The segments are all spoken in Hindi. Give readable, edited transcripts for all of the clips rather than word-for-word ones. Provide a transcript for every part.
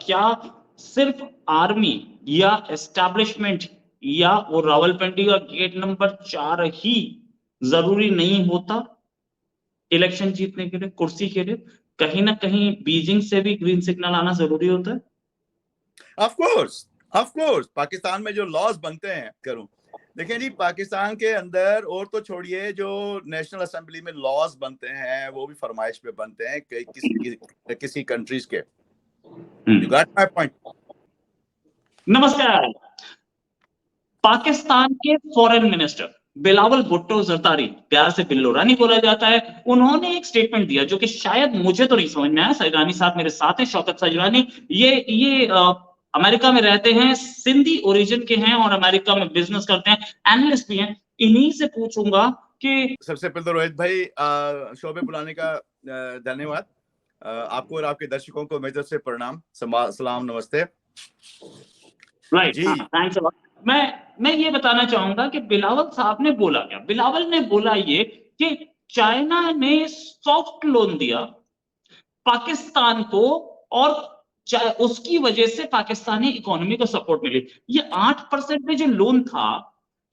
क्या सिर्फ आर्मी या एस्टैब्लिशमेंट या वो रावलपिंडी का गेट नंबर 4 ही जरूरी नहीं होता इलेक्शन जीतने के लिए, कुर्सी के लिए? कहीं ना कहीं बीजिंग से भी ग्रीन सिग्नल आना जरूरी होता है। ऑफ कोर्स पाकिस्तान में जो लॉज बनते हैं, करूं देखें जी, पाकिस्तान के अंदर और तो छोड़िए, जो नेशनल असेंबली में लॉज बनते हैं वो भी फरमाइश पे बनते हैं किसी कंट्रीज के। You got my point. नमस्कार। पाकिस्तान के फॉरेन मिनिस्टर बिलावल भुट्टो जरदारी, प्यार से बिल्लो रानी बोला जाता है, उन्होंने एक स्टेटमेंट दिया जो कि शायद मुझे तो नहीं समझ में आया। सजरानी साहब मेरे साथ हैं, शौकत सजरानी। ये अमेरिका में रहते हैं, सिंधी ओरिजिन के हैं और अमेरिका में बिजनेस करते हैं, एनालिस्ट भी हैं। इन्हीं से पूछूंगा कि सबसे पहले तो रोहित भाई शो पे बुलाने का धन्यवाद। आपको और आपके दर्शकों को मेरी तरफ से प्रणाम, सलाम, नमस्ते। Right, thanks a lot. मैं ये बताना चाहूंगा कि बिलावल साहब ने बोला क्या। बिलावल ने बोला ये कि चाइना ने सॉफ्ट लोन दिया पाकिस्तान को और उसकी वजह से पाकिस्तानी इकोनॉमी को सपोर्ट मिली। ये 8% में जो लोन था,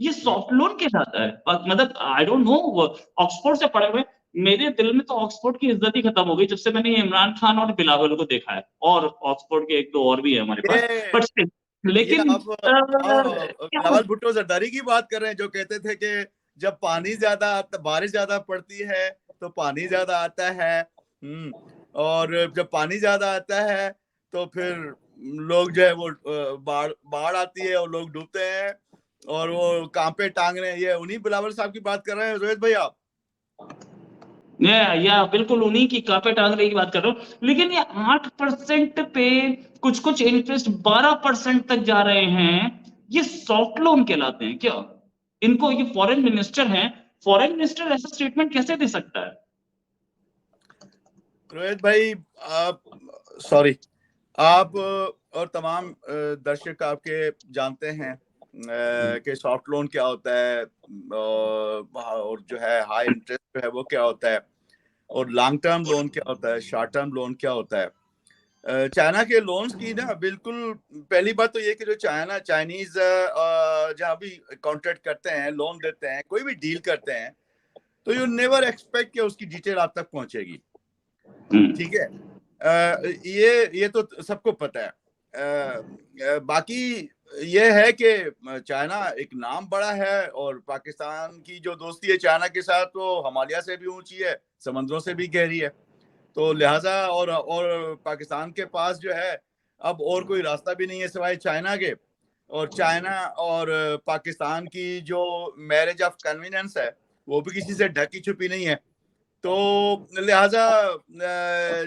ये सॉफ्ट लोन कहलाता है। मतलब आई डोंट नो, ऑक्सफोर्ड से पढ़े हुए मेरे दिल में तो ऑक्सफोर्ड की इज्जत ही खत्म हो गई जब से मैंने इमरान खान और बिलावल को देखा है, और ऑक्सफोर्ड के एक दो और भी है हमारे पास, बट लेकिन बिलावल भुट्टो जरदारी की बात कर रहे हैं, जो कहते थे कि जब पानी ज्यादा, बारिश ज्यादा पड़ती है तो पानी ज्यादा आता है, और जब पानी ज्यादा आता है तो फिर लोग जो है वो बाढ़ आती है और लोग डूबते हैं और वो कांपे टांग रहे हैं। ये उन्हीं बिलावल साहब की बात कर रहे हैं रोहित भाई आप? या बिल्कुल उन्हीं की कांपे टांग रही की बात कर रहा हूं। लेकिन ये 8% पे कुछ इंटरेस्ट 12% तक जा रहे हैं, ये सॉफ्ट लोन कहलाते हैं क्या? इनको, ये फॉरेन मिनिस्टर हैं, फॉरेन मिनिस्टर ऐसा स्टेटमेंट कैसे दे सकता है? रोहित भाई सॉरी, आप और तमाम दर्शक आपके जानते हैं कि सॉफ्ट लोन क्या होता है और जो है हाई इंटरेस्ट जो है वो क्या होता है, और लॉन्ग टर्म लोन क्या होता है, शॉर्ट टर्म लोन क्या होता है। चाइना के लोन्स की ना, बिल्कुल पहली बात तो ये कि जो चाइनीज जहाँ भी कॉन्ट्रैक्ट करते हैं, लोन देते हैं, कोई भी डील करते हैं, तो यू नेवर एक्सपेक्ट कि उसकी डिटेल आप तक पहुंचेगी। ठीक है, ये तो सबको पता है। बाकी ये है कि चाइना एक नाम बड़ा है और पाकिस्तान की जो दोस्ती है चाइना के साथ वो हिमालय से भी ऊंची है, समंदरों से भी गहरी है। तो लिहाजा और पाकिस्तान के पास जो है अब और कोई रास्ता भी नहीं है सिवाय चाइना के। और चाइना और पाकिस्तान की जो मैरिज ऑफ कन्वीनियंस है वो भी किसी से ढकी छुपी नहीं है। तो लिहाजा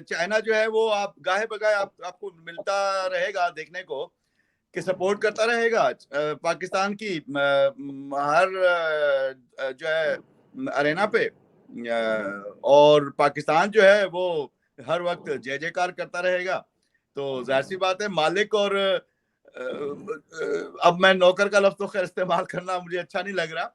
चाइना जो है वो आप गाहे बगाहे आपको मिलता रहेगा देखने को कि सपोर्ट करता रहेगा पाकिस्तान की हर जो है अरेना पे, और पाकिस्तान जो है वो हर वक्त जय जयकार करता रहेगा। तो जाहिर सी बात है मालिक और अब मैं नौकर का लफ्ज तो खैर इस्तेमाल करना मुझे अच्छा नहीं लग रहा,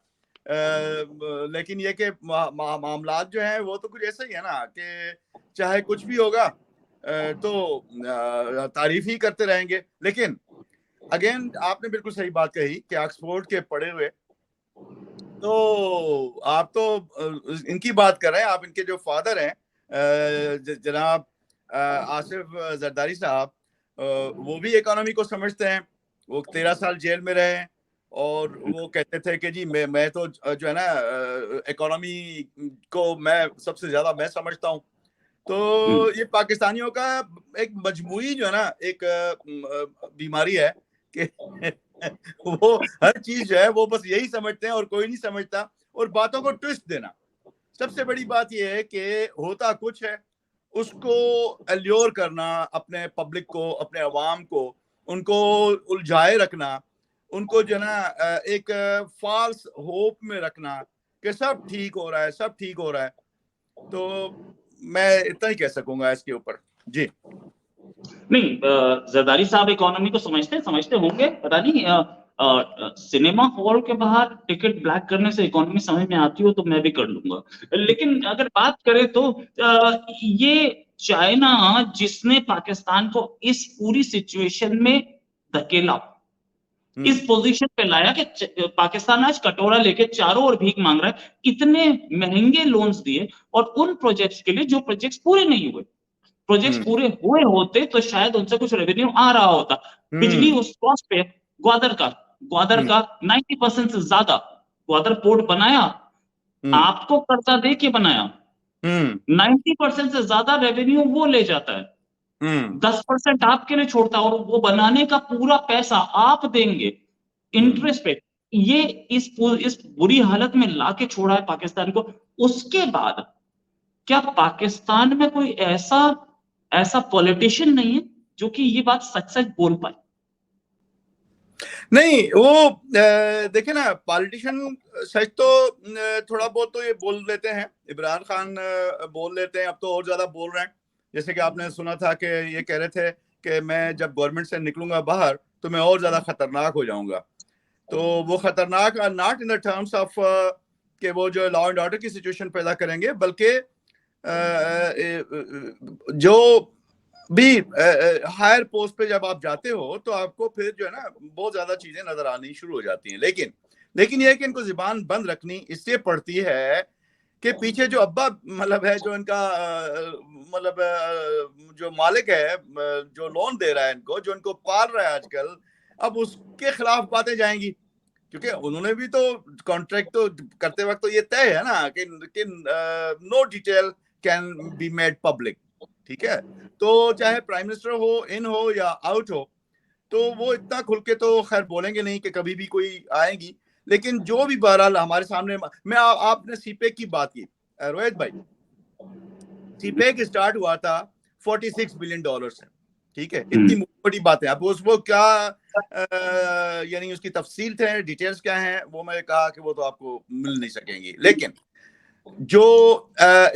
लेकिन ये कि मामलात जो हैं वो तो कुछ ऐसा ही है ना कि चाहे कुछ भी होगा तो तारीफ ही करते रहेंगे। लेकिन अगेन आपने बिल्कुल सही बात कही कि ऑक्सफोर्ड के पढ़े हुए, तो आप तो इनकी बात कर रहे हैं, आप इनके जो फादर हैं जनाब आसिफ जरदारी साहब, वो भी इकोनॉमी को समझते हैं। वो 13 साल जेल में रहे और वो कहते थे कि जी मैं तो जो है ना इकोनॉमी को मैं सबसे ज्यादा मैं समझता हूँ। तो ये पाकिस्तानियों का एक मजमूई जो है ना एक बीमारी है कि वो हर चीज जो है वो बस यही समझते हैं और कोई नहीं समझता, और बातों को ट्विस्ट देना। सबसे बड़ी बात यह है कि होता कुछ है, उसको एल्योर करना, अपने पब्लिक को, अपने अवाम को, उनको उलझाए रखना, उनको जो ना एक फॉल्स होप में रखना कि सब ठीक हो रहा है, सब ठीक हो रहा है। तो मैं इतना ही कह सकूंगा इसके ऊपर। जी नहीं, जरदारी साहब इकोनॉमी को समझते होंगे, पता नहीं। सिनेमा हॉल के बाहर टिकट ब्लैक करने से इकोनॉमी समझ में आती हो तो मैं भी कर लूंगा। लेकिन अगर बात करें तो ये चाइना जिसने पाकिस्तान को इस पूरी सिचुएशन में धकेला, इस पोजीशन पे लाया कि पाकिस्तान आज कटोरा लेके चारों ओर भीख मांग रहा है, इतने महंगे लोन्स दिए, और उन प्रोजेक्ट्स के लिए जो प्रोजेक्ट्स पूरे नहीं हुए, प्रोजेक्ट्स पूरे हुए होते तो शायद उनसे कुछ रेवेन्यू आ रहा होता। बिजली उस कॉस्ट पे ग्वादर का 90% से ज्यादा ग्वादर पोर्ट बनाया, आपको कर्जा दे के बनाया, 90% से ज्यादा रेवेन्यू वो ले जाता है, 10% आपके लिए छोड़ता है, और वो बनाने का पूरा पैसा आप देंगे इंटरेस्ट पे। ये इस बुरी हालत में लाके छोड़ा है पाकिस्तान को। उसके बाद क्या पाकिस्तान में कोई ऐसा पॉलिटिशियन नहीं है जो कि ये बात सच सच बोल पाए? नहीं, वो देखे ना, पॉलिटिशियन सच तो थोड़ा बहुत तो ये बोल लेते हैं, इमरान खान बोल लेते हैं, अब तो और ज्यादा बोल रहे हैं। जैसे कि आपने सुना था कि ये कह रहे थे कि मैं जब गवर्नमेंट से निकलूंगा बाहर तो मैं और ज्यादा खतरनाक हो जाऊंगा। तो वो खतरनाक not in the terms of कि वो जो लॉ एंड ऑर्डर की सिचुएशन पैदा करेंगे, बल्कि जो भी हायर पोस्ट पे जब आप जाते हो तो आपको फिर जो है ना बहुत ज्यादा चीजें नजर आनी शुरू हो जाती हैं। लेकिन ये कि इनको जुबान बंद रखनी इसलिए पड़ती है कि पीछे जो अब्बा मतलब है, जो इनका मतलब जो मालिक है, जो लोन दे रहा है इनको, जो इनको पाल रहा है आजकल, अब उसके खिलाफ बातें जाएंगी, क्योंकि उन्होंने भी तो कॉन्ट्रैक्ट तो करते वक्त तो ये तय है ना कि no detail can be made public. ठीक है, तो चाहे प्राइम मिनिस्टर हो या आउट हो, तो वो इतना खुल के तो खैर बोलेंगे नहीं कि कभी भी कोई आएगी। लेकिन जो भी बहरहाल हमारे सामने, मैं आपने सीपेक की बात की रोहित भाई, सीपेक स्टार्ट हुआ था $46 बिलियन से। ठीक है, इतनी बड़ी बात है। अब वो क्या यानी उसकी तफसील थे, डिटेल्स क्या हैं, वो मैं कहा कि वो तो आपको मिल नहीं सकेंगी। लेकिन जो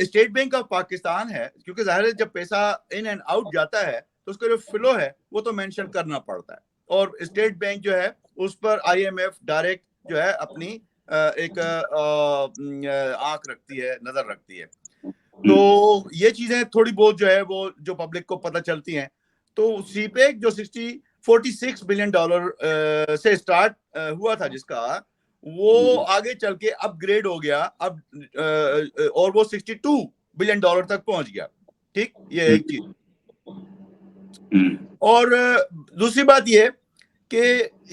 स्टेट बैंक ऑफ पाकिस्तान है, क्योंकि जाहिर है जब पैसा इन एंड आउट जाता है तो उसका जो फ्लो है वो तो मेंशन करना पड़ता है, और स्टेट बैंक जो है उस पर IMF डायरेक्ट जो है अपनी एक आंख रखती है, नजर रखती है। तो ये चीजें थोड़ी बहुत जो है वो जो पब्लिक को पता चलती हैं। तो सीपेक जो $46 बिलियन से स्टार्ट हुआ था, जिसका वो आगे चल के अपग्रेड हो गया, अब और वो $62 बिलियन तक पहुंच गया। ठीक, ये एक चीज। और दूसरी बात ये कि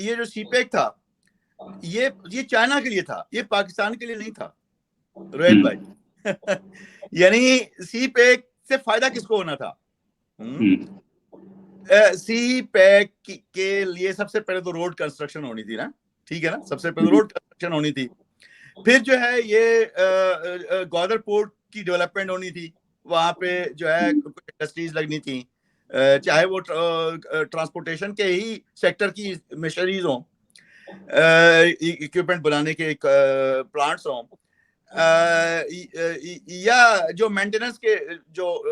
ये जो सीपेक था ये चाइना के लिए था, ये पाकिस्तान के लिए नहीं था रोहित भाई। यानी सीपेक से फायदा किसको होना था? सीपेक के लिए सबसे पहले तो रोड कंस्ट्रक्शन होनी थी ना, ठीक है ना, सबसे पहले रोड कंस्ट्रक्शन होनी थी। फिर जो है ये ग्वादर पोर्ट की डेवलपमेंट होनी थी, वहां पे जो है इंडस्ट्रीज लगनी थी, चाहे वो ट्रांसपोर्टेशन के ही सेक्टर की मशीनरीज हो, इक्विपमेंट बनाने के प्लांट्स हों, या जो मेंटेनेंस के जो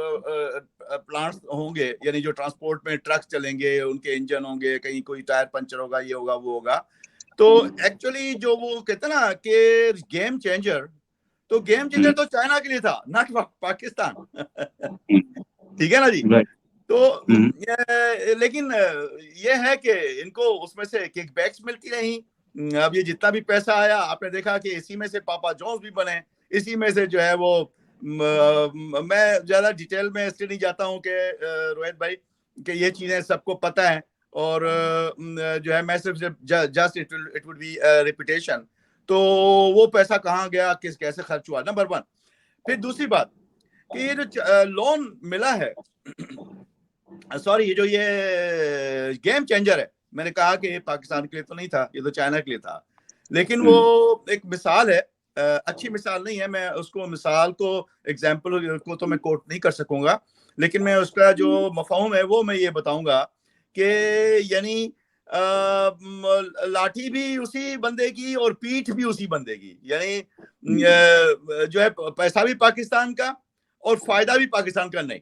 प्लांट्स होंगे, यानी जो ट्रांसपोर्ट में ट्रक्स चलेंगे, उनके इंजन होंगे, कहीं कोई टायर पंचर होगा, ये होगा वो होगा। तो एक्चुअली जो वो कहते हैं ना कि गेम चेंजर, तो गेम चेंजर तो चाइना के लिए था, नॉट पाकिस्तान। ठीक है ना जी। तो लेकिन ये है कि इनको उसमें से किकबैक्स मिलती रही। अब ये जितना भी पैसा आया, आपने देखा कि इसी में से पापा जॉन्स भी बने, इसी में से जो है वो मैं ज्यादा डिटेल में इसलिए नहीं जाता हूँ कि रोहित भाई कि ये चीजें सबको पता है, और जो है मैं सिर्फ just it would be repetition. तो वो पैसा कहाँ गया, कैसे खर्च हुआ, नंबर 1। फिर दूसरी बात कि ये जो लोन मिला है, सॉरी, ये गेम चेंजर है, मैंने कहा कि ये पाकिस्तान के लिए तो नहीं था, ये तो चाइना के लिए था। लेकिन वो एक मिसाल है, अच्छी मिसाल नहीं है, मैं उसको मिसाल को एग्जाम्पल को तो मैं कोट नहीं कर सकूंगा, लेकिन मैं उसका जो मफहूम है वो मैं ये बताऊंगा कि यानी लाठी भी उसी बंदे की और पीठ भी उसी बंदे की, यानी जो है पैसा भी पाकिस्तान का और फायदा भी पाकिस्तान का नहीं।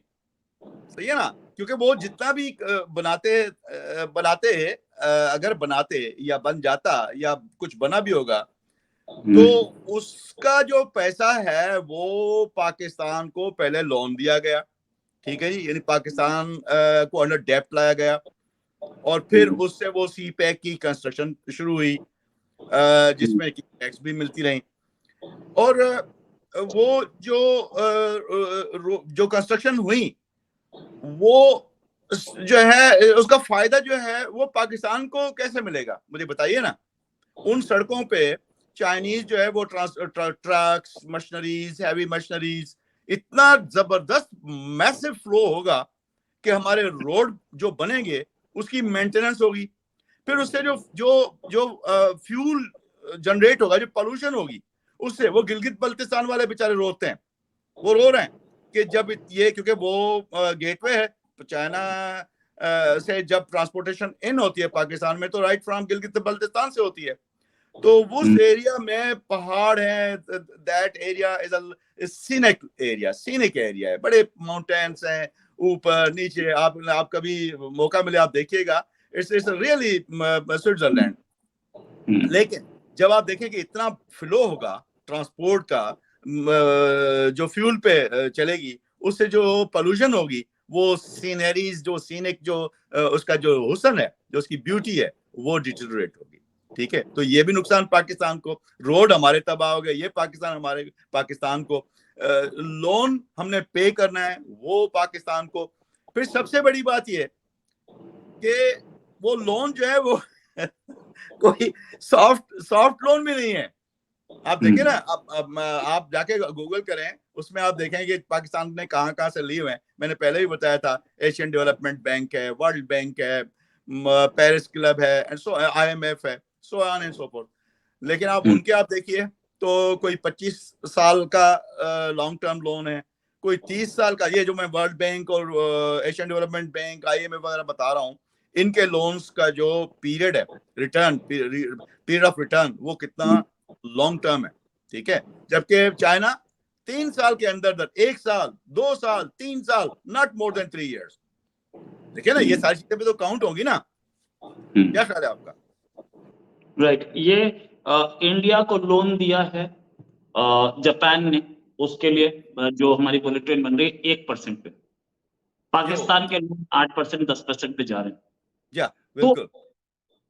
सही है ना, क्योंकि वो जितना भी बनाते अगर बनाते या बन जाता या कुछ बना भी होगा, तो उसका जो पैसा है वो पाकिस्तान को पहले लोन दिया गया, ठीक है जी, यानी पाकिस्तान को अंडर डेप्ट लाया गया और फिर उससे वो सी पैक की कंस्ट्रक्शन शुरू हुई, जिसमें कि टैक्स भी मिलती रही। और वो जो कंस्ट्रक्शन हुई वो जो है उसका फायदा जो है वो पाकिस्तान को कैसे मिलेगा, मुझे बताइए ना। उन सड़कों पे चाइनीज जो है वो ट्रक्स, मशीनरीज, हैवी मशीनरीज, इतना जबरदस्त मैसिव फ्लो होगा कि हमारे रोड जो बनेंगे उसकी मेंटेनेंस होगी, फिर उससे जो जो जो फ्यूल जनरेट होगा, जो पोल्यूशन होगी उससे, वो गिलगित बल्तिस्तान वाले बेचारे रोते हैं, वो रो रहे हैं कि जब ये, क्योंकि वो गेटवे है तो चाइना से जब ट्रांसपोर्टेशन इन होती है पाकिस्तान में तो राइट फ्रॉम गिलगित बल्तिस्तान से होती है, तो उस एरिया में पहाड़ है, that area is a scenic area है, बड़े माउंटेन्स हैं ऊपर नीचे, आप कभी मौका मिले आप देखिएगा, इट्स रियली स्विट्जरलैंड। लेकिन जब आप देखें कि इतना फ्लो होगा ट्रांसपोर्ट का, जो फ्यूल पे चलेगी, उससे जो पोल्यूशन होगी, वो सीनरीज, जो सीनिक, जो उसका जो हुस्न है, जो उसकी ब्यूटी है, वो डिटेरियोरेट होगी। ठीक है, तो ये भी नुकसान पाकिस्तान को, रोड हमारे तबाह हो गए, ये पाकिस्तान को लोन हमने पे करना है वो पाकिस्तान को। फिर सबसे बड़ी बात ये कि वो लोन जो है वो कोई सॉफ्ट लोन भी नहीं है। आप देखिए ना, आप जाके गूगल करें, उसमें आप देखेंगे पाकिस्तान ने कहां कहां से लिए हुए हैं। मैंने पहले भी बताया था, एशियन डेवलपमेंट बैंक है, वर्ल्ड बैंक है, पेरिस क्लब है, एंड सो IMF है, so on and so fourth. लेकिन आप उनके आप देखिए तो कोई 25 साल का लॉन्ग टर्म लोन है, कोई 30 साल का। ये जो मैं वर्ल्ड बैंक और एशियन डेवलपमेंट बैंक, IMF वगैरह बता रहा हूँ, इनके लोन्स का जो पीरियड है, पीरियड ऑफ रिटर्न, वो कितना लॉन्ग टर्म है। ठीक है, जबकि चाइना 3 साल के अंदर 1 साल, 2 साल, 3 साल, नॉट मोर देन 3 years। देखिए ना, ये सारी चीजें भी तो काउंट होंगी ना। क्या ख्याल है आपका? राइट, ये इंडिया को लोन दिया है जापान ने, उसके लिए जो हमारी बुलेट ट्रेन बन रही है 1% पे, पाकिस्तान के लोन 8%, 10% पे जा रहे हैं। या तो बिल्कुल,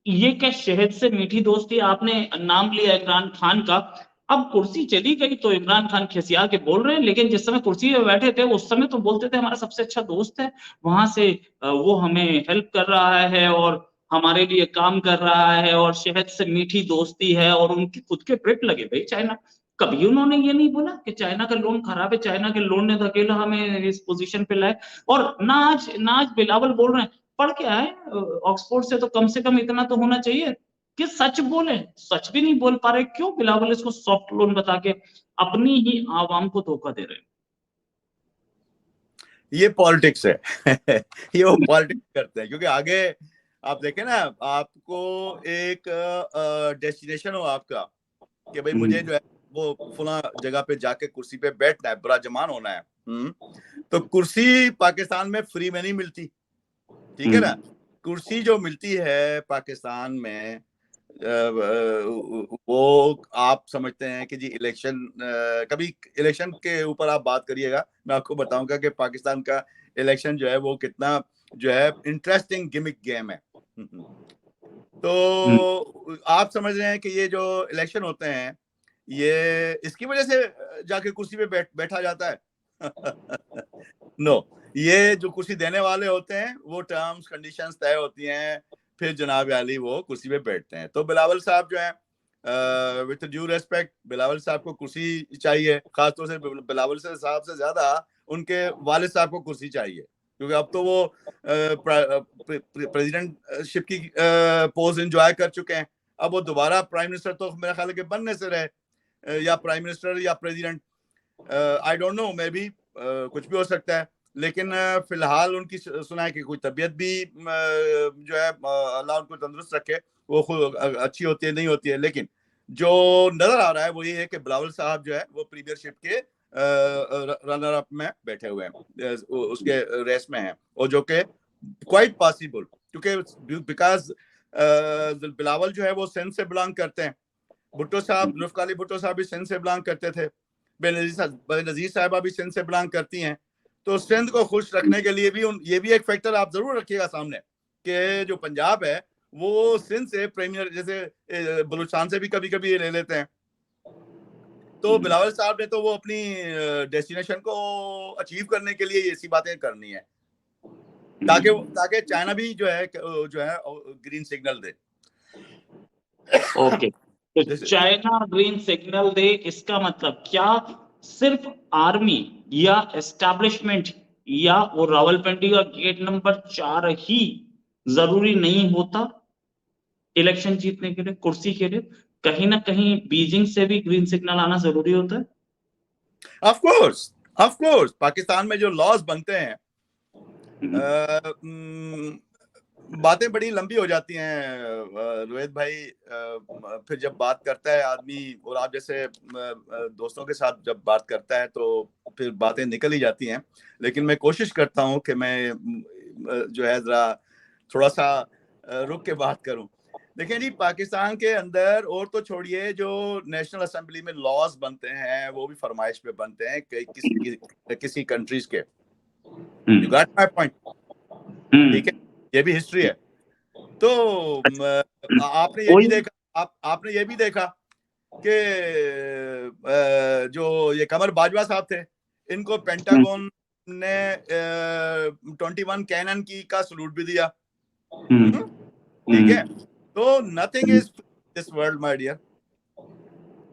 ये क्या शहद से मीठी दोस्ती, आपने नाम लिया इमरान खान का, अब कुर्सी चली गई तो इमरान खान खिसिया के बोल रहे हैं, लेकिन जिस समय कुर्सी पे बैठे थे उस समय तो बोलते थे हमारा सबसे अच्छा दोस्त है, वहां से वो हमें हेल्प कर रहा है और हमारे लिए काम कर रहा है और शहद से मीठी दोस्ती है, और उनके खुद के ब्रिक लगे भाई चाइना। कभी उन्होंने ये नहीं बोला कि चाइना का लोन खराब है, चाइना के लोन ने धकेला हमें इस पोजीशन पे लाए। और ना आज बिलावल बोल रहे हैं, पढ़ के आए ऑक्सफोर्ड से कम इतना तो होना चाहिए कि सच बोले, सच भी नहीं बोल पा रहे। क्यों बिलावल इसको सॉफ्ट लोन बता के अपनी ही आवाम को धोखा दे रहे हैं? ये पॉलिटिक्स है। ये वो पॉलिटिक्स करते हैं, क्योंकि आगे आप देखें ना, आपको एक डेस्टिनेशन हो आपका कि भाई मुझे जो है वो फला जगह पे जाके कुर्सी पे बैठना है, बड़ा जमान होना है। तो कुर्सी पाकिस्तान में फ्री में नहीं मिलती। ठीक है ना, कुर्सी जो मिलती है पाकिस्तान में वो आप समझते हैं कि जी इलेक्शन, कभी इलेक्शन के ऊपर आप बात करिएगा, मैं आपको बताऊंगा कि पाकिस्तान का इलेक्शन जो है वो कितना जो है इंटरेस्टिंग गिमिक गेम है। तो आप समझ रहे हैं कि ये जो इलेक्शन होते हैं, ये इसकी वजह से जाके कुर्सी पे बैठा जाता है। नो, ये जो कुर्सी देने वाले होते हैं वो टर्म्स कंडीशंस तय होती हैं, फिर जनाब आली वो कुर्सी पे बैठते हैं। तो बिलावल साहब जो है, विद ड्यू रेस्पेक्ट, बिलावल साहब को कुर्सी चाहिए, खासतौर से बिलावल साहब से ज्यादा उनके वालिद साहब को कुर्सी चाहिए, क्योंकि अब तो वो प्रेसिडेंटशिप की पोस्ट एंजॉय कर चुके हैं। अब वो दोबारा प्राइम मिनिस्टर तो मेरा ख्याल है कि बनने से रहे, या प्राइम मिनिस्टर या president, I don't know, may be कुछ भी हो सकता है। लेकिन फिलहाल उनकी सुना है कि कोई तबीयत भी जो है, अल्लाह उनको तंदुरुस्त रखे, वो खुद अच्छी होती है नहीं होती है। लेकिन जो नजर आ रहा है वो ये है कि बिलावल साहब जो है वो प्रीमियरशिप के रनर अप में बैठे हुए हैं, उसके रेस में हैं, और जो कि क्वाइट पॉसिबल, क्योंकि बिकॉज बिलावल जो है वो सिंध से बिलोंग करते हैं, भुट्टो साहब, जुल्फ़िकार अली भुट्टो साहब भी सिंध से बिलोंग करते थे, बेनजीर साहबा भी सिंध से बिलोंग करती हैं। तो सिंध को खुश रखने के लिए भी ये भी एक फैक्टर आप जरूर रखिएगा सामने कि जो पंजाब है वो सिंध से प्रीमियर, जैसे बलूचिस्तान से भी कभी कभी ले लेते हैं। तो बिलावल साहब ने तो वो अपनी डेस्टिनेशन को अचीव करने के लिए ऐसी बातें करनी है ताकि चाइना भी जो है ग्रीन सिग्नल दे। ओके, तो चाइना ग्रीन सिग्नल दे, इसका मतलब क्या सिर्फ आर्मी या एस्टैब्लिशमेंट या वो रावलपिंडी का गेट नंबर 4 ही जरूरी नहीं होता इलेक्शन जीतने के लिए, कुर्सी के लिए? कहीं ना कहीं बीजिंग से भी ग्रीन सिग्नल आना जरूरी होता है? ऑफ कोर्स पाकिस्तान में जो लॉज बनते हैं, बातें बड़ी लंबी हो जाती हैं रोहित भाई। फिर जब बात करता है आदमी, और आप जैसे दोस्तों के साथ जब बात करता है तो फिर बातें निकल ही जाती हैं। लेकिन मैं कोशिश करता हूं कि मैं जो है जरा थोड़ा सा रुक के बात करूं। देखिए जी, पाकिस्तान के अंदर और तो छोड़िए, जो नेशनल असेंबली में लॉज बनते हैं वो भी फरमाइश पे बनते हैं किसी कंट्रीज के। You got my point? ठीक है, ये भी हिस्ट्री है। तो आपने ये भी देखा, आपने ये भी देखा कि जो ये कमर बाजवा साहब थे, इनको पेंटागन ने 21 कैनन का सलूट भी दिया। ठीक है, तो nothing is this world my dear.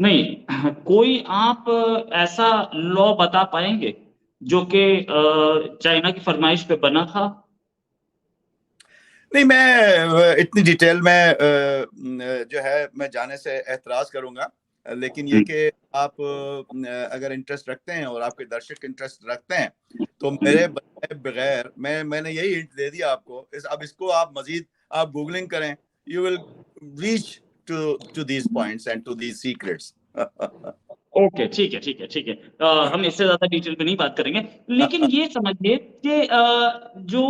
नहीं, कोई आप ऐसा लॉ बता पाएंगे जो कि चाइना की फरमाइश पे बना था? नहीं, मैं इतनी डिटेल में जो है मैं जाने से एतराज करूंगा। लेकिन ये कि आप अगर इंटरेस्ट रखते हैं और आपके दर्शक इंटरेस्ट रखते हैं तो मेरे बगैर मैंने यही हिंट दे दिया आपको। अब इसको आप मजीद आप गूगलिंग करें, you will reach to these points and to these secrets. Okay, ठीक है। हम इससे ज्यादा डिटेल में नहीं बात करेंगे। लेकिन ये समझिए कि जो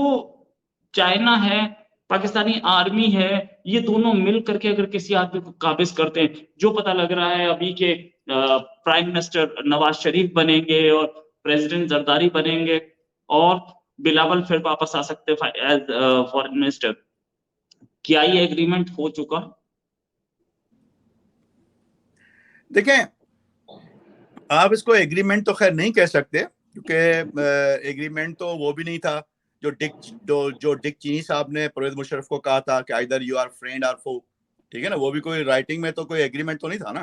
चाइना है, पाकिस्तानी आर्मी है, ये दोनों मिल करके अगर किसी आदमी को काबिज करते हैं, जो पता लग रहा है अभी के प्राइम मिनिस्टर नवाज शरीफ बनेंगे और प्रेसिडेंट जरदारी बनेंगे और बिलावल फिर वापस आ सकते हैं एज फॉरेन मिनिस्टर, क्या ये एग्रीमेंट हो चुका? देखें, आप इसको एग्रीमेंट तो खैर नहीं कह सकते, क्योंकि एग्रीमेंट तो वो भी नहीं था जो डिक चीनी साहब ने परवेज मुशर्रफ को कहा था कि आइदर यू आर फ्रेंड और फो। ठीक है ना, वो भी कोई राइटिंग में तो कोई एग्रीमेंट तो नहीं था ना।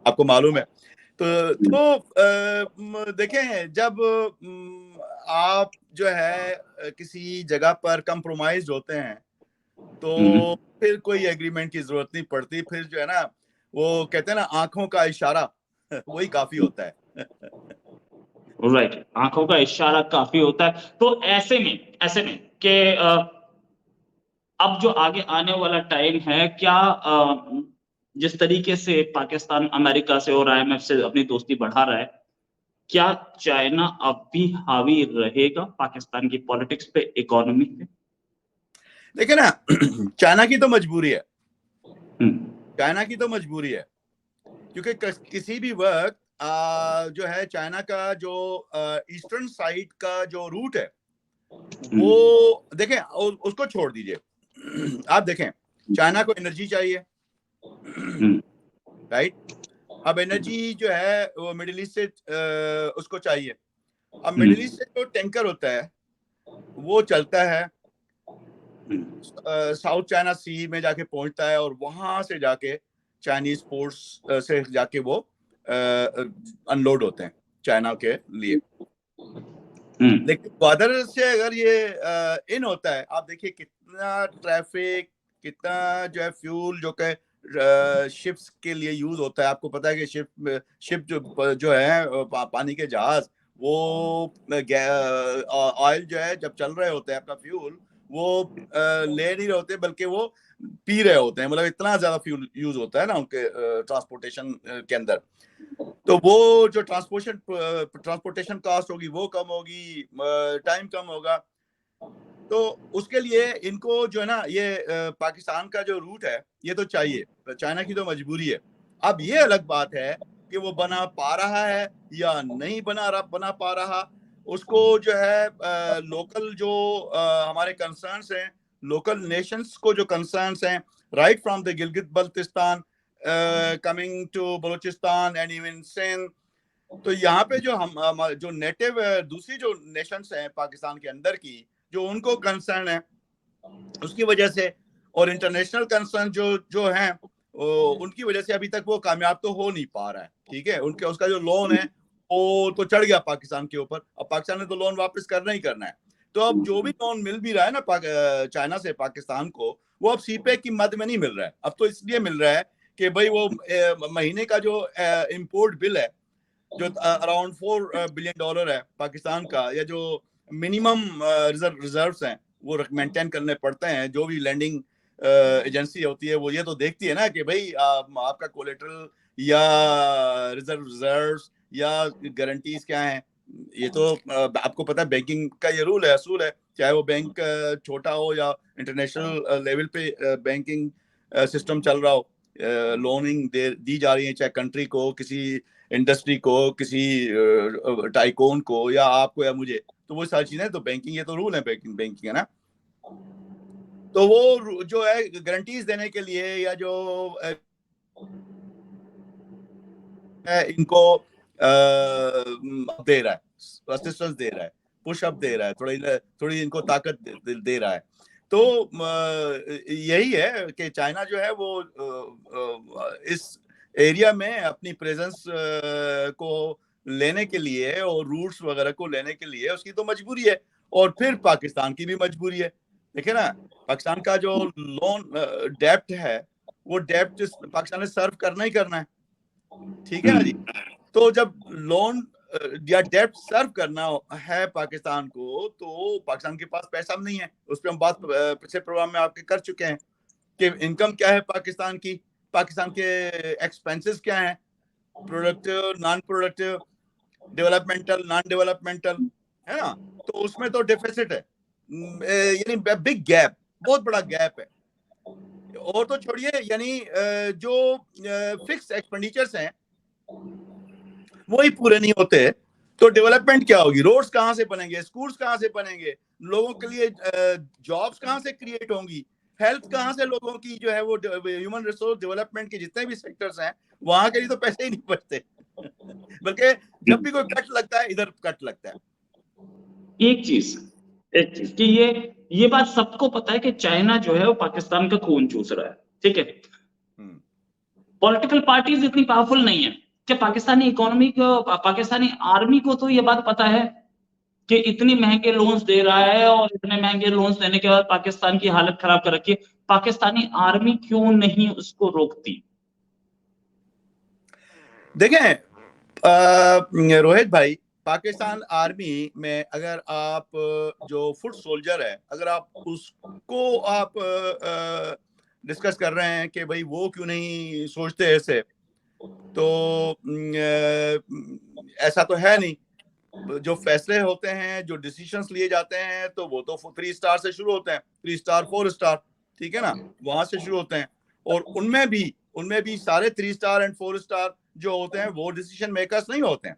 आपको मालूम है। तो देखें, जब आप जो है किसी जगह पर कंप्रोमाइज होते हैं तो फिर कोई एग्रीमेंट की जरूरत नहीं पड़ती। फिर जो है ना, वो कहते हैं ना, आंखों का इशारा वही काफी होता है। राइट, आंखों का इशारा काफी होता है। तो ऐसे में कि अब जो आगे आने वाला टाइम है, क्या जिस तरीके से पाकिस्तान अमेरिका से और IMF से अपनी दोस्ती बढ़ा रहा है, क्या चाइना अब भी हावी रहेगा पाकिस्तान की पॉलिटिक्स पे, इकोनॉमी पे? देखिए ना, चाइना की तो मजबूरी है, चाइना की तो मजबूरी है, क्योंकि किसी भी वक्त जो है चाइना का जो ईस्टर्न साइड का जो रूट है वो देखें, उसको छोड़ दीजिए। आप देखें, चाइना को एनर्जी चाहिए, राइट? अब एनर्जी जो है वो मिडिल ईस्ट से उसको चाहिए। अब मिडिल ईस्ट से जो टैंकर होता है वो चलता है साउथ चाइना सी में जाके पहुंचता है और वहां से जाके चाइनीज पोर्ट्स से जाके वो अनलोड होते हैं चाइना के लिए। लेकिन बॉर्डर से अगर ये इन होता है, आप देखिए कितना ट्रैफिक, कितना जो है फ्यूल जो कि शिप्स के लिए यूज होता है। आपको पता है कि शिप जो है पानी के जहाज, वो ऑयल जो है जब चल रहे होते हैं, अपना फ्यूल वो ले नहीं रहे होते बल्कि वो पी रहे होते हैं। मतलब इतना ज्यादा फ्यूल यूज होता है ना उनके ट्रांसपोर्टेशन के अंदर। तो वो जो ट्रांसपोर्टेशन कॉस्ट होगी वो कम होगी, टाइम कम होगा। तो उसके लिए इनको जो है ना, ये पाकिस्तान का जो रूट है ये तो चाहिए, चाइना की तो मजबूरी है। अब ये अलग बात है कि वो बना पा रहा है या नहीं बना पा रहा, उसको जो है लोकल जो हमारे कंसर्न्स हैं, लोकल नेशंस को जो कंसर्न्स हैं, right from the Gilgit Baltistan coming to Balochistan and even Sindh, तो यहाँ पे जो हम जो नेटिव दूसरी जो नेशंस हैं पाकिस्तान के अंदर की, जो उनको कंसर्न है उसकी वजह से, और इंटरनेशनल कंसर्न जो हैं उनकी वजह से अभी तक वो कामयाब तो हो नहीं पा रहा है। ठीक है, उनके उसका जो लोन है वो तो चढ़ गया पाकिस्तान के ऊपर, अब पाकिस्तान ने तो लोन वापस करना ही करना है। तो अब जो भी लोन मिल भी रहा है ना चाइना से पाकिस्तान को, वो अब सीपेक की मद में नहीं मिल रहा है। अब तो इसलिए मिल रहा है कि भाई वो महीने का जो इम्पोर्ट बिल है जो अराउंड $4 बिलियन है पाकिस्तान का, या जो मिनिमम रिजर्व्स हैं वो मेंटेन करने पड़ते हैं, जो भी लैंडिंग एजेंसी होती है वो ये तो देखती है ना कि भाई आपका कोलेटरल या रिजर्व्स या गारंटीज क्या हैं। ये तो आपको पता है बैंकिंग का ये रूल है, असूल है, चाहे वो बैंक छोटा हो या इंटरनेशनल लेवल पे बैंकिंग सिस्टम चल रहा हो, लोनिंग दी जा रही है, चाहे कंट्री को, किसी इंडस्ट्री को, किसी टाइकोन को, या आपको या मुझे, तो वो सारी चीजें, तो बैंकिंग ये तो रूल है, बैंकिंग है ना। तो वो जो है गारंटीज देने के लिए या जो इनको दे रहा है, असिस्टेंस दे रहा है, पुश अप दे रहा है, थोड़ी इनको ताकत दे रहा है। तो यही है कि चाइना जो है वो इस एरिया में अपनी प्रेजेंस को लेने के लिए और रूट्स वगैरह को लेने के लिए उसकी तो मजबूरी है, और फिर पाकिस्तान की भी मजबूरी है। देखिए ना, पाकिस्तान का जो लोन डेप्ट है वो डेप्ट पाकिस्तान ने सर्व करना ही करना है। ठीक है ना जी। तो जब लोन या डेप्ट सर्व करना है पाकिस्तान को, तो पाकिस्तान के पास पैसा नहीं है। उस पर हम बात पिछले प्रोग्राम में आपके कर चुके हैं कि इनकम क्या है पाकिस्तान की, पाकिस्तान के एक्सपेंसेस क्या हैं, productive, non productive, developmental, non developmental, है ना। तो उसमें तो डेफिसिट है, यानी बिग गैप, बहुत बड़ा गैप है। और तो छोड़िए, यानी जो फिक्स एक्सपेंडिचर्स हैं वो ही पूरे नहीं होते, तो डेवलपमेंट क्या होगी? रोड्स कहाँ से बनेंगे, स्कूल्स कहाँ से बनेंगे, लोगों के लिए जॉब्स कहाँ से क्रिएट होंगी, हेल्थ कहाँ से, लोगों की जो है वो ह्यूमन रिसोर्स डेवलपमेंट के जितने भी सेक्टर्स हैं वहां के लिए तो पैसे ही नहीं बचते बल्कि जब भी कोई कट लगता है इधर कट लगता है। एक चीज कि ये बात सबको पता है कि चाइना जो है वो पाकिस्तान का खून चूस रहा है, ठीक है। पॉलिटिकल पार्टीज इतनी पावरफुल नहीं है कि पाकिस्तानी इकोनॉमी को, पाकिस्तानी आर्मी को तो ये बात पता है कि इतनी महंगे लोन्स दे रहा है, और इतने महंगे लोन्स देने के बाद पाकिस्तान की हालत खराब कर रखी है। पाकिस्तानी आर्मी क्यों नहीं उसको रोकती? देखें रोहित भाई, पाकिस्तान आर्मी में अगर आप जो फुट सोल्जर है, अगर आप उसको आप डिस्कस कर रहे हैं कि भाई वो क्यों नहीं सोचते ऐसे, तो ऐसा तो है नहीं। जो फैसले होते हैं, जो डिसीजंस लिए जाते हैं, तो वो तो 3 स्टार से शुरू होते हैं, 3 स्टार 4 स्टार, ठीक है ना, वहां से शुरू होते हैं। और उनमें भी सारे 3 स्टार एंड 4 स्टार जो होते हैं वो डिसीजन मेकर्स नहीं होते हैं,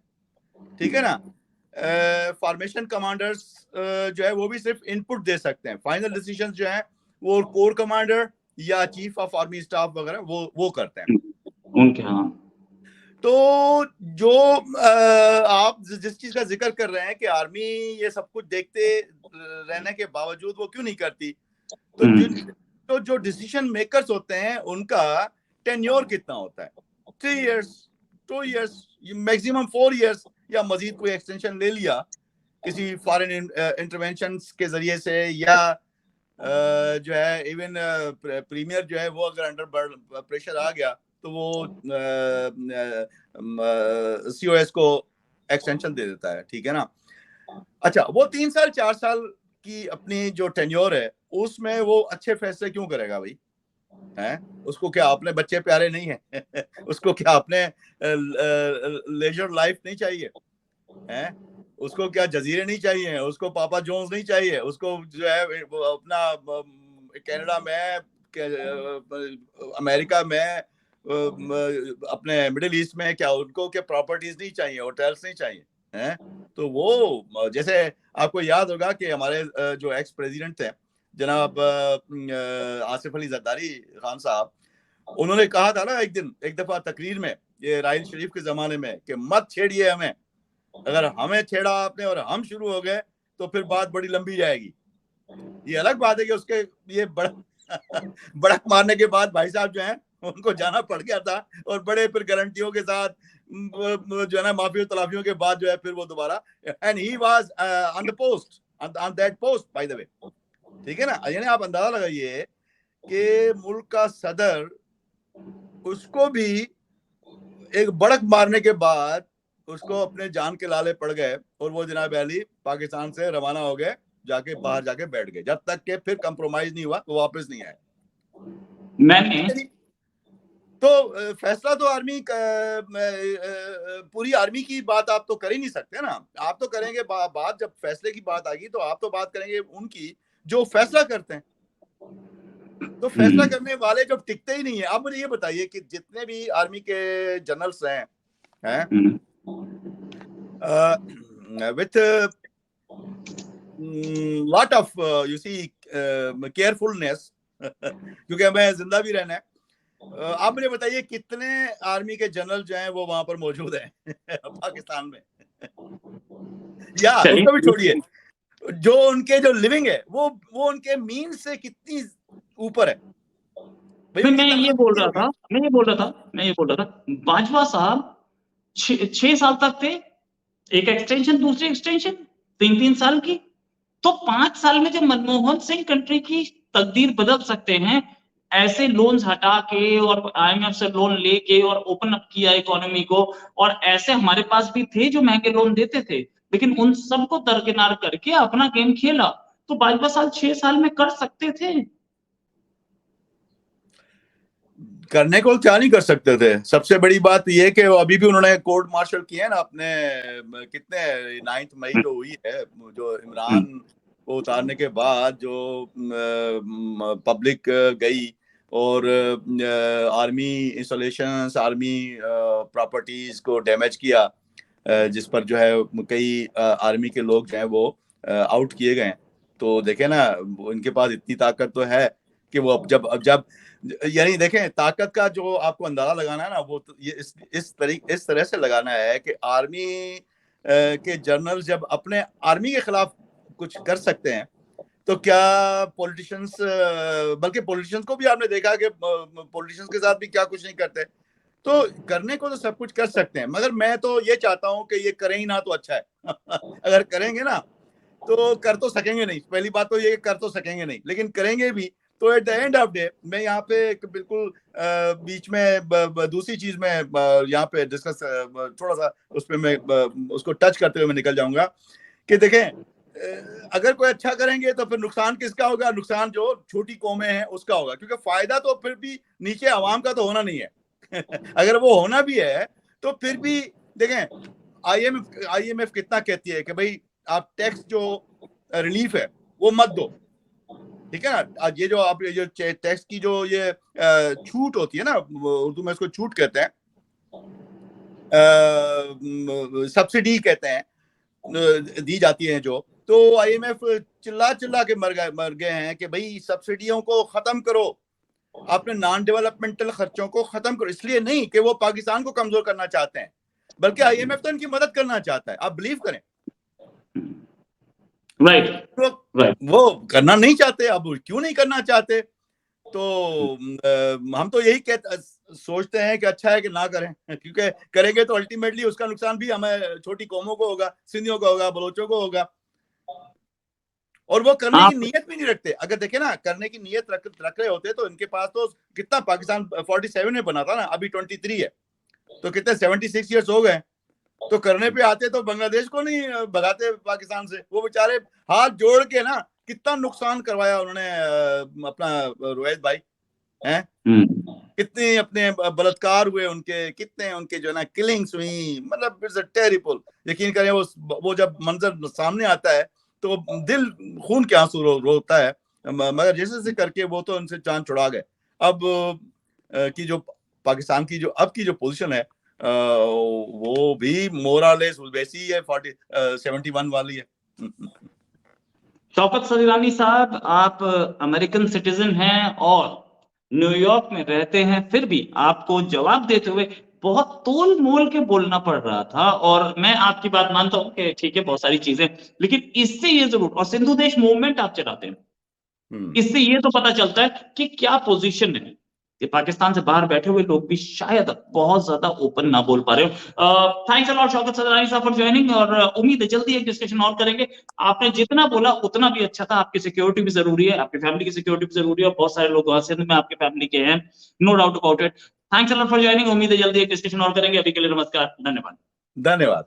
ठीक है ना। फॉर्मेशन कमांडर्स जो है वो भी सिर्फ इनपुट दे सकते हैं, फाइनल डिसीजन जो है वो कोर कमांडर या चीफ ऑफ आर्मी स्टाफ वगैरह वो करते हैं उनके। हाँ, तो जो आप जिस चीज का जिक्र कर रहे हैं कि आर्मी ये सब कुछ देखते रहने के बावजूद वो क्यों नहीं करती, तो जो डिसीजन मेकर्स होते हैं उनका टेन्योर कितना होता है? 3 इयर्स, 2 इयर्स, मैक्सिमम 4 इयर्स, या मजीद कोई एक्सटेंशन ले लिया किसी फॉरेन इंटरवेंशन के जरिए से, या जो है इवन प्रीमियर जो है वो अगर अंडर प्रेशर आ गया तो वो सीओएस को एक्सटेंशन दे देता है, ठीक है ना। अच्छा, वो 3 साल 4 साल की अपनी जो टेन्योर है उसमें वो अच्छे फैसले क्यों करेगा भाई? है, उसको क्या अपने बच्चे प्यारे नहीं है उसको क्या अपने लेजर लाइफ नहीं चाहिए है? उसको क्या जजीरे नहीं चाहिए? उसको पापा जोन्स नहीं चाहिए? उसको जो है वो अपना कनाडा में, अमेरिका में, अपने मिडिल ईस्ट में क्या उनको क्या प्रॉपर्टीज नहीं चाहिए, होटल्स नहीं चाहिए? हैं। तो वो जैसे आपको याद होगा कि हमारे जो एक्स प्रेसिडेंट थे जनाब आसिफ अली जरदारी खान साहब, उन्होंने कहा था ना एक दफा तकरीर में, ये राहिल शरीफ के जमाने में, कि मत छेड़िए हमें, अगर हमें छेड़ा आपने और हम शुरू हो गए तो फिर बात बड़ी लंबी जाएगी। ये अलग बात है कि उसके ये बड़क मारने के बाद भाई साहब जो हैं उनको जाना पड़ गया था, और बड़े फिर गारंटियों के साथ जो है ना माफिया तलाफियों के बाद जो है फिर वो दोबारा, and he was on the post, on that post by the way, ठीक है ना। यानी आप अंदाजा लगाइए कि मुल्क का सदर, उसको भी एक बड़क मारने के बाद उसको अपने जान के लाले पड़ गए, और वो जनाब अली पाकिस्तान से रवाना हो गए, जाके बाहर जाके बैठ गए, जब तक के फिर कंप्रोमाइज नहीं हुआ, वो वापस नहीं आए। मैंने तो फैसला तो आर्मी पूरी आर्मी की बात आप तो कर ही नहीं सकते ना। आप तो करेंगे बात जब फैसले की बात आएगी तो आप तो बात करेंगे उनकी जो फैसला करते हैं। तो फैसला करने वाले जब टिकते ही नहीं है, आप मुझे ये बताइए कि जितने भी आर्मी के जनरल्स हैं with lot of you see carefulness क्योंकि हमें जिंदा भी रहना है। आप मुझे बताइए कितने आर्मी के जनरल जो हैं वो वहां पर मौजूद हैं पाकिस्तान में या उसको भी छोड़िए, जो उनके जो लिविंग है वो उनके मीन से कितनी ऊपर है। मैं ये बोल रहा था बाजवा साहब 6 साल तक थे, एक एक्सटेंशन दूसरी एक्सटेंशन 3 साल की, तो 5 साल में जब मनमोहन सिंह कंट्री की तकदीर बदल सकते हैं, ऐसे लोन्स हटा के और आईएमएफ से लोन लेके और ओपन अप किया इकोनॉमी को, और ऐसे हमारे पास भी थे जो महंगे लोन देते थे, लेकिन उन सबको दरकिनार करके अपना गेम खेला, तो बाजवा साल 6 साल में कर सकते थे। करने को क्या नहीं कर सकते थे। सबसे बड़ी बात यह कि अभी भी उन्होंने कोर्ट मार्शल किए ना अपने, कितने 9 मई जो हुई है, जो इमरान को उतारने के बाद जो पब्लिक गई और आर्मी इंस्टॉलेशंस, आर्मी प्रॉपर्टीज को डैमेज किया, जिस पर जो है कई आर्मी के लोग जो है वो आउट किए गए। तो देखे ना, उनके पास इतनी ताकत तो है कि वो अब जब यानी देखें, ताकत का जो आपको अंदाजा लगाना है ना, वो तो ये इस तरह से लगाना है कि आर्मी के जनरल जब अपने आर्मी के खिलाफ कुछ कर सकते हैं, तो क्या पॉलिटिशियंस, बल्कि पॉलिटिशियंस को भी आपने देखा कि पॉलिटिशियंस के साथ भी क्या कुछ नहीं करते। तो करने को तो सब कुछ कर सकते हैं, मगर मैं तो ये चाहता हूं कि ये करें ही ना तो अच्छा है अगर करेंगे ना तो कर तो सकेंगे नहीं, पहली बात तो ये कर तो सकेंगे नहीं, लेकिन करेंगे भी तो at the end of day, मैं यहाँ पे बिल्कुल बीच में दूसरी चीज में यहाँ पे डिस्कस थोड़ा सा उस पर मैं उसको टच करते हुए मैं निकल जाऊंगा कि देखें, अगर कोई अच्छा करेंगे तो फिर नुकसान किसका होगा? नुकसान जो छोटी कौमें हैं उसका होगा, क्योंकि फायदा तो फिर भी नीचे आवाम का तो होना नहीं है अगर वो होना भी है तो फिर भी देखें, आईएमएफ कितना कहती है कि भाई आप टैक्स जो रिलीफ है वो मत दो, ठीक है ना। आज ये जो आप ये जो टैक्स की जो ये छूट होती है ना, उर्दू में इसको छूट कहते हैं, सब्सिडी कहते हैं, दी जाती है जो, तो आईएमएफ चिल्ला के मर गए हैं कि भाई सब्सिडियों को खत्म करो, अपने नॉन डेवलपमेंटल खर्चों को खत्म करो। इसलिए नहीं कि वो पाकिस्तान को कमजोर करना चाहते हैं, बल्कि आईएमएफ तो इनकी मदद करना चाहता है, आप बिलीव करें। राइट, वो करना नहीं चाहते, अब क्यों नहीं करना चाहते? तो हम तो यही सोचते हैं कि अच्छा है कि ना करें, क्योंकि करेंगे तो अल्टीमेटली उसका नुकसान भी हमें छोटी कौमों को होगा, सिंधियों को होगा, बलोचों को होगा, और वो करने की नीयत भी नहीं रखते। अगर देखे ना, करने की नीयत रख रहे होते तो इनके पास तो कितना, पाकिस्तान 47 में बना था ना, अभी 23 है, तो कितने 76 ईयर्स हो गए, तो करने पे आते तो बांग्लादेश को नहीं भगाते पाकिस्तान से। वो बेचारे हाथ जोड़ के ना कितना नुकसान करवाया उन्होंने अपना रोहित भाई हैं, कितने अपने बलात्कार हुए उनके, कितने उनके जो है ना किलिंग्स हुई, मतलब इट्स अ टेरिबल। यकीन करें वो जब मंजर सामने आता है तो दिल खून के आंसू रोता है, मगर जैसे जैसे करके वो तो उनसे जान छुड़ा गए। अब की जो पाकिस्तान की जो अब की जो पोजीशन है वो भी मोरालेस वैसी है 71 वाली है। शौकत सदरानी साहब, आप अमेरिकन सिटीजन हैं और न्यूयॉर्क में रहते हैं, फिर भी आपको जवाब देते हुए बहुत तोल मोल के बोलना पड़ रहा था। और मैं आपकी बात मानता हूं कि ठीक है बहुत सारी चीजें, लेकिन इससे ये जरूर, और सिंधु देश मूवमेंट आप चलाते हैं, इससे ये तो पता चलता है कि क्या पोजीशन है। ये पाकिस्तान से बाहर बैठे हुए लोग भी शायद बहुत ज्यादा ओपन ना बोल पा रहे हो। थैंक्स अ लॉट शौकत सदरानी साहब फॉर ज्वाइनिंग, और उम्मीद है जल्दी एक डिस्कशन और करेंगे। आपने जितना बोला उतना भी अच्छा था। आपकी सिक्योरिटी भी जरूरी है, आपकी फैमिली की सिक्योरिटी भी जरूरी है, और बहुत सारे लोग सिंध में आपके फैमिली के हैं, no doubt about it. Thanks a lot for joining, उम्मीद है जल्दी एक डिस्कशन और करेंगे। अभी के लिए नमस्कार, धन्यवाद। धन्यवाद।